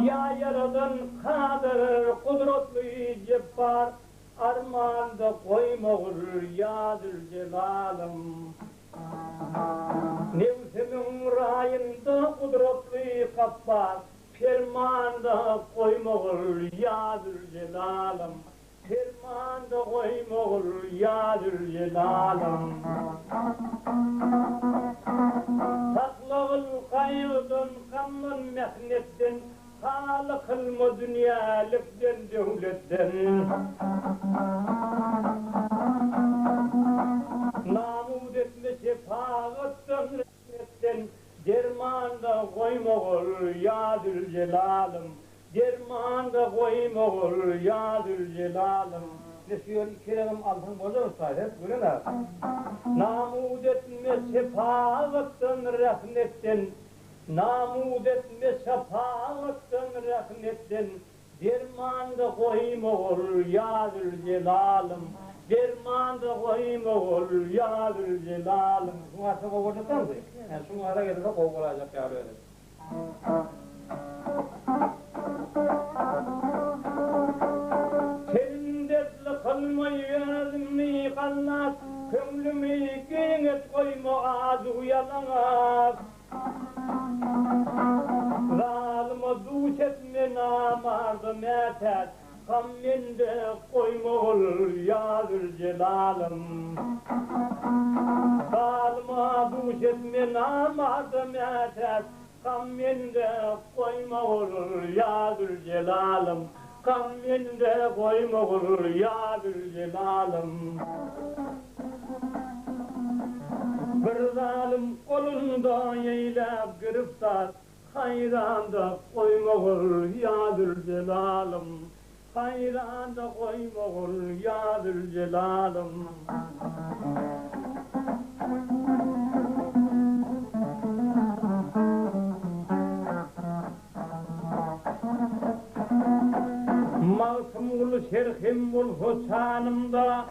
Ya yaradan kadir kudretli cebbar armanda koymağır ya Zülcelal'ım. Nefsimin rayında kudretli kappar fermanda koymağır ya Zülcelal'ım. Fermanda koymağır ya Zülcelal'ım. Saklağın kaygıdan kanın mehnetten halı kılma dünyalıktan devletten. Namud etme şefağattan rahmetten dermanda koymağır ya Zülcelal'ım. Dermanda koymağır ya Zülcelal'ım. Nesiyon kerem altın bozar sahip böyleler. Namud etme şefağattan rahmetten. Namud etme şefağattan rahmetten. Dermanda koymağır ya Zülcelal'ım. Dermanda koymağır ya Zülcelal'ım. Şunu arsa kovurdular mı? Yani şunu ara gelirse kovulacak ya böyle. Sendetli kılmayı yazımı kalmaz. Kömlümü kıymet koyma az uyalamaz. Zalima duş etme namardım yeter. Kamminde koymağır ya Zülcelal'ım. Zalima duş etme namardım yeter. Kamminde koymağır ya Zülcelal'ım. Kamminde koymağır ya Zülcelal'ım. Bir zalim kolunda yeylep giriftar, hayranda koymağır ya Zülcelal'ım. Hayranda koymağır ya Zülcelal'ım. Masumul şerhimul husanımda,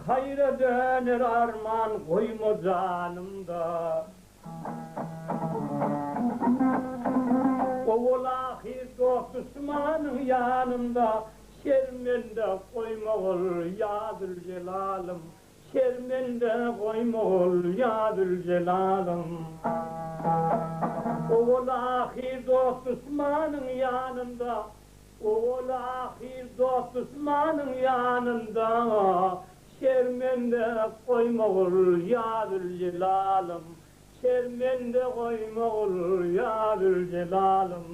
hayra döner arman koyma canımda. Oğul ahir dost düşmanın yanında, şermende koymağır ya Zülcelal'ım. Şermende koymağır ya Zülcelal'ım. Oğul ahir dost düşmanın yanında, oğul ahir dost düşmanın yanında, şermende koymağır ya Zülcelal'ım. Şermende koymağır ya Zülcelal'ım.